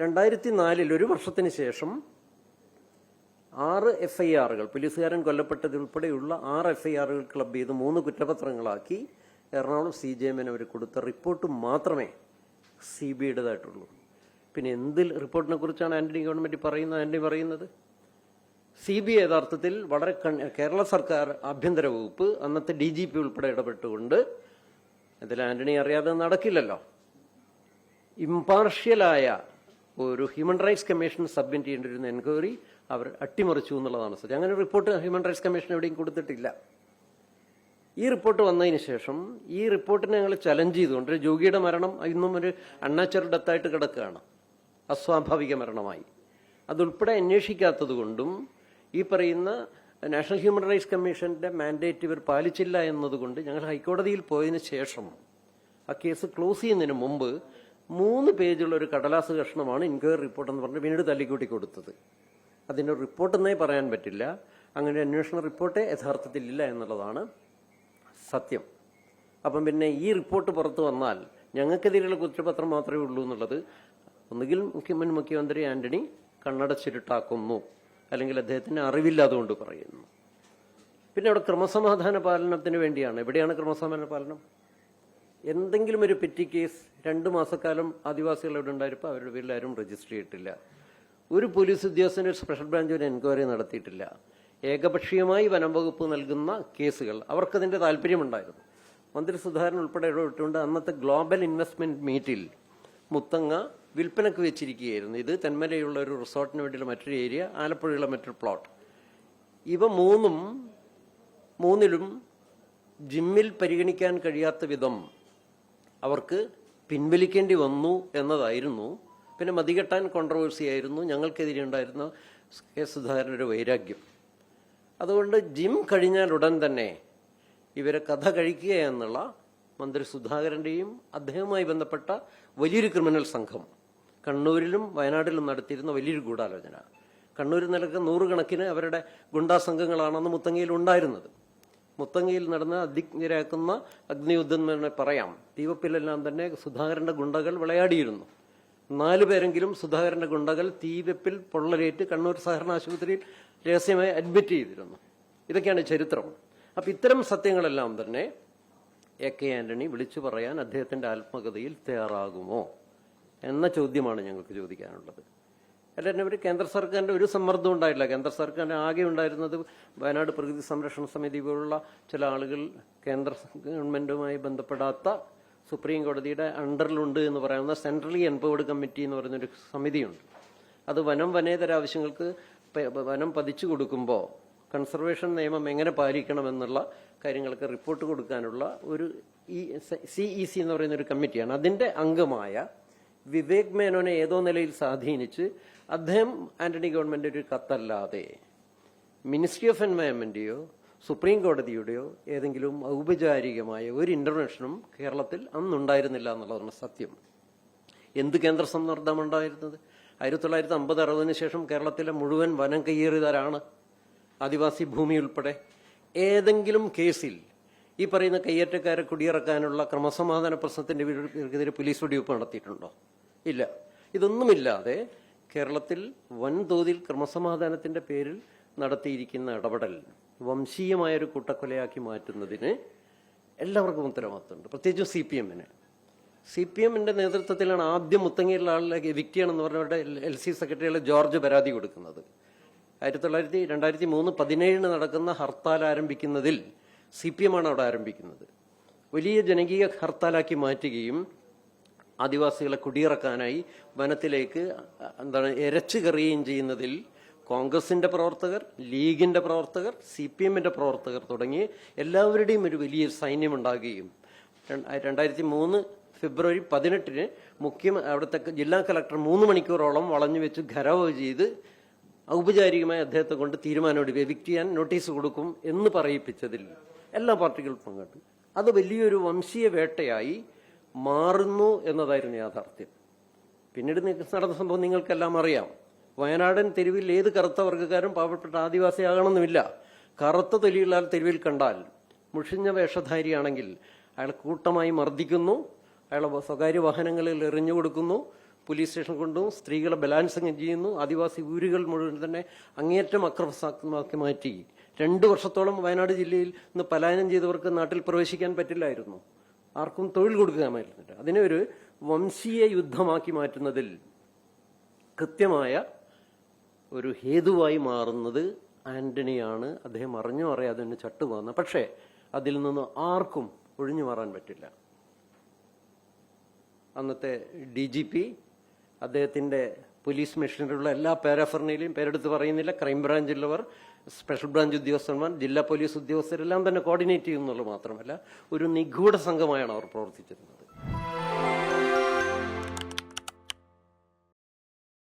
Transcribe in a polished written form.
2004 ഒരു വർഷത്തിന് ശേഷം 6 FIRകൾ, പോലീസുകാരൻ കൊല്ലപ്പെട്ടതുൾപ്പെടെയുള്ള 6 FIRകൾ ക്ലബ് ചെയ്ത് 3 കുറ്റപത്രങ്ങളാക്കി എറണാകുളം CJMന് അവർ കൊടുത്ത റിപ്പോർട്ട് മാത്രമേ CBIയുടേതായിട്ടുള്ളൂ. പിന്നെ എന്തിൽ റിപ്പോർട്ടിനെ കുറിച്ചാണ് ആന്റണി ഗവൺമെന്റ് പറയുന്നത്? CBI യഥാർത്ഥത്തിൽ വളരെ കേരള സർക്കാർ ആഭ്യന്തര വകുപ്പ് അന്നത്തെ DGP ഉൾപ്പെടെ ഇടപെട്ടുകൊണ്ട്, ഇതിൽ ആന്റണി അറിയാതെ നടക്കില്ലല്ലോ, ഇംപാർഷ്യലായ ഒരു ഹ്യൂമൻ റൈറ്റ്സ് കമ്മീഷൻ സബ്മിറ്റ് ചെയ്യേണ്ടിരുന്ന എൻക്വയറി അവർ അട്ടിമറിച്ചു എന്നുള്ളതാണ് സത്യം. അങ്ങനെ റിപ്പോർട്ട് ഹ്യൂമൻ റൈറ്റ്സ് കമ്മീഷൻ എവിടെയും കൊടുത്തിട്ടില്ല. ഈ റിപ്പോർട്ട് വന്നതിന് ശേഷം ഈ റിപ്പോർട്ടിനെ ഞങ്ങൾ ചലഞ്ച് ചെയ്തുകൊണ്ട് ജോഗിയുടെ മരണം ഇന്നും ഒരു അൺനാച്ചുറൽ ഡെത്തായിട്ട് കിടക്കുകയാണ്, അസ്വാഭാവിക മരണമായി. അതുൾപ്പെടെ അന്വേഷിക്കാത്തത് കൊണ്ടും ഈ പറയുന്ന നാഷണൽ ഹ്യൂമൻ റൈറ്റ്സ് കമ്മീഷന്റെ മാൻഡേറ്റ് ഇവർ പാലിച്ചില്ല എന്നതുകൊണ്ട് ഞങ്ങൾ ഹൈക്കോടതിയിൽ പോയതിനു ശേഷം ആ കേസ് ക്ലോസ് ചെയ്യുന്നതിന് മുമ്പ് 3 പേജുള്ള ഒരു കടലാസ് കഷ്ണമാണ് ഇൻക്വയറി റിപ്പോർട്ട് എന്ന് പറഞ്ഞ് പിന്നീട് തല്ലിക്കൂട്ടി കൊടുത്തത്. അതിന്റെ റിപ്പോർട്ടെന്നേ പറയാൻ പറ്റില്ല. അങ്ങനെ അന്വേഷണ റിപ്പോർട്ടേ യഥാർത്ഥത്തിൽ ഇല്ല എന്നുള്ളതാണ് സത്യം. അപ്പം പിന്നെ ഈ റിപ്പോർട്ട് പുറത്തു വന്നാൽ ഞങ്ങൾക്കെതിരെയുള്ള കുറ്റപത്രം മാത്രമേ ഉള്ളൂ എന്നുള്ളത് ഒന്നുകിൽ മുൻ മുഖ്യമന്ത്രി ആന്റണി കണ്ണടച്ചിരുട്ടാക്കുന്നു, അല്ലെങ്കിൽ അദ്ദേഹത്തിന് അറിവില്ലാതുകൊണ്ട് പറയുന്നു. പിന്നെ അവിടെ ക്രമസമാധാന പാലനത്തിന് വേണ്ടിയാണ്. എവിടെയാണ് ക്രമസമാധാന പാലനം? എന്തെങ്കിലും ഒരു പെറ്റി കേസ് 2 മാസക്കാലം ആദിവാസികൾ ഇവിടെ ഉണ്ടായപ്പോൾ അവരുടെ പേരിൽ ആരും രജിസ്റ്റർ ചെയ്തിട്ടില്ല. ഒരു പോലീസ് ഉദ്യോഗസ്ഥന് ഒരു സ്പെഷ്യൽ ബ്രാഞ്ച് ഒരു എൻക്വയറി നടത്തിയിട്ടില്ല. ഏകപക്ഷീയമായി വനം വകുപ്പ് നൽകുന്ന കേസുകൾ അവർക്കതിന്റെ താല്പര്യമുണ്ടായിരുന്നു. മന്ത്രി സുധാകരൻ ഉൾപ്പെടെ ഇടപെട്ടുകൊണ്ട് അന്നത്തെ ഗ്ലോബൽ ഇൻവെസ്റ്റ്മെന്റ് മീറ്റിൽ മുത്തങ്ങ വിൽപ്പനക്ക് വെച്ചിരിക്കുകയായിരുന്നു. ഇത് തെന്മലയുള്ള ഒരു റിസോർട്ടിന് വേണ്ടിയുള്ള മറ്റൊരു ഏരിയ, ആലപ്പുഴയുള്ള മറ്റൊരു പ്ലോട്ട്. ഇവ മൂന്നിലും ജിമ്മിൽ പരിഗണിക്കാൻ കഴിയാത്ത വിധം അവർക്ക് പിൻവലിക്കേണ്ടി വന്നു എന്നതായിരുന്നു. പിന്നെ മതികെട്ടാൻ കോൺട്രവേഴ്സി ആയിരുന്നു ഞങ്ങൾക്കെതിരെ ഉണ്ടായിരുന്ന കെ സുധാകരനൊരു വൈരാഗ്യം. അതുകൊണ്ട് ജിം കഴിഞ്ഞാൽ ഉടൻ തന്നെ ഇവരെ കഥ കഴിക്കുക എന്നുള്ള മന്ത്രി സുധാകരന്റെയും അദ്ദേഹവുമായി ബന്ധപ്പെട്ട വലിയൊരു ക്രിമിനൽ സംഘം കണ്ണൂരിലും വയനാട്ടിലും നടത്തിയിരുന്ന വലിയൊരു ഗൂഢാലോചന. കണ്ണൂരിൽ നിലക്ക് 100 കണക്കിന് അവരുടെ ഗുണ്ടാ സംഘങ്ങളാണെന്ന് മുത്തങ്ങയിൽ ഉണ്ടായിരുന്നത്. മുത്തങ്ങയിൽ നടന്ന അതിജ്ഞരാക്കുന്ന അഗ്നിയുദ്ധം എന്ന് പറയാം. തീവപ്പിലെല്ലാം തന്നെ സുധാകരന്റെ ഗുണ്ടകൾ വിളയാടിയിരുന്നു. 4 പേരെങ്കിലും സുധാകരന്റെ ഗുണ്ടകൾ തീവെപ്പിൽ പൊള്ളലേറ്റ് കണ്ണൂർ സഹകരണ ആശുപത്രിയിൽ രഹസ്യമായി അഡ്മിറ്റ് ചെയ്തിരുന്നു. ഇതൊക്കെയാണ് ചരിത്രം. അപ്പൊ ഇത്തരം സത്യങ്ങളെല്ലാം തന്നെ AK ആന്റണി വിളിച്ചു പറയാൻ അദ്ദേഹത്തിന്റെ ആത്മകഥയിൽ തയ്യാറാകുമോ എന്ന ചോദ്യമാണ് ഞങ്ങൾക്ക് ചോദിക്കാനുള്ളത്. അല്ലാതെ ഇവർ കേന്ദ്ര സർക്കാരിന്റെ ഒരു സമ്മർദ്ദം ഉണ്ടായിട്ടില്ല. കേന്ദ്ര സർക്കാരിന് ആകെ ഉണ്ടായിരുന്നത് വയനാട് പ്രകൃതി സംരക്ഷണ സമിതി പോലുള്ള ചില ആളുകൾ കേന്ദ്ര ഗവൺമെന്റുമായി ബന്ധപ്പെടാത്ത സുപ്രീം കോടതിയുടെ അണ്ടറിലുണ്ട് എന്ന് പറയുന്ന സെൻട്രലി എംപവേർഡ് കമ്മിറ്റി എന്ന് പറയുന്നൊരു സമിതിയുണ്ട്. അത് വനേതര ആവശ്യങ്ങൾക്ക് വനം പതിച്ചു കൊടുക്കുമ്പോൾ കൺസർവേഷൻ നിയമം എങ്ങനെ പാലിക്കണമെന്നുള്ള കാര്യങ്ങൾക്ക് റിപ്പോർട്ട് കൊടുക്കാനുള്ള ഒരു CEC എന്ന് പറയുന്ന ഒരു കമ്മിറ്റിയാണ്. അതിന്റെ അംഗമായ വിവേക് മേനോനെ ഏതോ നിലയിൽ സ്വാധീനിച്ച് അദ്ദേഹം ആന്റണി ഗവൺമെന്റ് ഒരു കത്തല്ലാതെ മിനിസ്ട്രി ഓഫ് എൻവയൺമെന്റിയോ സുപ്രീം കോടതിയുടെയോ ഏതെങ്കിലും ഔപചാരികമായ ഒരു ഇന്റർവെൻഷനും കേരളത്തിൽ അന്നുണ്ടായിരുന്നില്ല എന്നുള്ളതാണ് സത്യം. എന്ത് കേന്ദ്ര സമ്മർദ്ദമുണ്ടായിരുന്നത്? 1950-60 ശേഷം കേരളത്തിലെ മുഴുവൻ വനം കയ്യേറിയവരാണ്, ആദിവാസി ഭൂമി ഉൾപ്പെടെ. ഏതെങ്കിലും കേസിൽ ഈ പറയുന്ന കയ്യേറ്റക്കാരെ കുടിയിറക്കാനുള്ള ക്രമസമാധാന പ്രശ്നത്തിന്റെ എതിരെ പോലീസ് വെടിവെപ്പ് നടത്തിയിട്ടുണ്ടോ? ഇല്ല. ഇതൊന്നുമില്ലാതെ കേരളത്തിൽ വൻതോതിൽ ക്രമസമാധാനത്തിന്റെ പേരിൽ നടത്തിയിരിക്കുന്ന ഇടപെടൽ വംശീയമായൊരു കൂട്ടക്കൊലയാക്കി മാറ്റുന്നതിന് എല്ലാവർക്കും ഉത്തരവാദിത്തമുണ്ട്, പ്രത്യേകിച്ചും CPMന്. CPMന്റെ നേതൃത്വത്തിലാണ് ആദ്യം മുത്തങ്ങയിലുള്ള ആളിലെ വ്യക്തിയാണെന്ന് പറഞ്ഞവരുടെ LC സെക്രട്ടറിയുള്ള ജോർജ് പരാതി കൊടുക്കുന്നത്. 2003-17 നടക്കുന്ന ഹർത്താൽ ആരംഭിക്കുന്നതിൽ CPM ആണ് അവിടെ ആരംഭിക്കുന്നത്. വലിയ ജനകീയ ഹർത്താലാക്കി മാറ്റുകയും ആദിവാസികളെ കുടിയിറക്കാനായി വനത്തിലേക്ക് എരച്ചു കയറുകയും ചെയ്യുന്നതിൽ കോൺഗ്രസിന്റെ പ്രവർത്തകർ, ലീഗിന്റെ പ്രവർത്തകർ, CPMന്റെ പ്രവർത്തകർ തുടങ്ങി എല്ലാവരുടെയും ഒരു വലിയ സൈന്യമുണ്ടാകുകയും 2003 ഫെബ്രുവരി 18 അവിടുത്തെ ജില്ലാ കളക്ടർ 3 മണിക്കൂറോളം വളഞ്ഞു വെച്ച് ഘരവ് ചെയ്ത് ഔപചാരികമായി അദ്ദേഹത്തെ കൊണ്ട് തീരുമാനമെടുക്കുക, എവിക്റ്റ് ചെയ്യാൻ നോട്ടീസ് കൊടുക്കും എന്ന് പറയിപ്പിച്ചതിൽ എല്ലാ പാർട്ടികളും പങ്കെടുത്തു. അത് വലിയൊരു വംശീയ വേട്ടയായി മാറുന്നു എന്നതായിരുന്നു യാഥാർത്ഥ്യം. പിന്നീട് നടന്ന സംഭവം നിങ്ങൾക്കെല്ലാം അറിയാം. വയനാടൻ തെരുവിൽ ഏത് കറുത്ത വർഗ്ഗക്കാരും പാവപ്പെട്ട ആദിവാസിയാകണമെന്നുമില്ല. കറുത്ത തൊലിയുള്ള ആൾ തെരുവിൽ കണ്ടാൽ മുഷിഞ്ഞ വേഷധാരിയാണെങ്കിൽ അയാൾ കൂട്ടമായി മർദ്ദിക്കുന്നു, അയാളെ സ്വകാര്യ വാഹനങ്ങളിൽ എറിഞ്ഞു കൊടുക്കുന്നു, പോലീസ് സ്റ്റേഷൻ കൊണ്ടുപോകും, സ്ത്രീകളെ ബലാത്സംഗം ചെയ്യുന്നു, ആദിവാസി ഊരുകൾ മുഴുവൻ തന്നെ അങ്ങേയറ്റം അക്രമമാക്കി മാറ്റി. 2 വർഷത്തോളം വയനാട് ജില്ലയിൽ നിന്ന് പലായനം ചെയ്തവർക്ക് നാട്ടിൽ പ്രവേശിക്കാൻ പറ്റില്ലായിരുന്നു, ആർക്കും തൊഴിൽ കൊടുക്കാമായിരുന്നില്ല. അതിനെ ഒരു വംശീയ യുദ്ധമാക്കി മാറ്റുന്നതിൽ കൃത്യമായ ഒരു ഹേതുവായി മാറുന്നത് ആന്റണിയാണ്. അദ്ദേഹം അറിഞ്ഞോ അറിയാതെ തന്നെ ചട്ടുപോകുന്നത്. പക്ഷേ അതിൽ നിന്ന് ആർക്കും ഒഴിഞ്ഞു മാറാൻ പറ്റില്ല. അന്നത്തെ DGP, അദ്ദേഹത്തിന്റെ പോലീസ് മെഷീനറിയുള്ള എല്ലാ പാരാഫർണയിലും പേരെടുത്ത് പറയുന്നില്ല, ക്രൈംബ്രാഞ്ചിലുള്ളവർ, സ്പെഷ്യൽ ബ്രാഞ്ച് ഉദ്യോഗസ്ഥന്മാർ, ജില്ലാ പോലീസ് ഉദ്യോഗസ്ഥരെല്ലാം തന്നെ കോർഡിനേറ്റ് ചെയ്യുന്നുള്ളത് മാത്രമല്ല ഒരു നിഗൂഢ സംഘമായാണ് അവർ പ്രവർത്തിച്ചിരുന്നത്.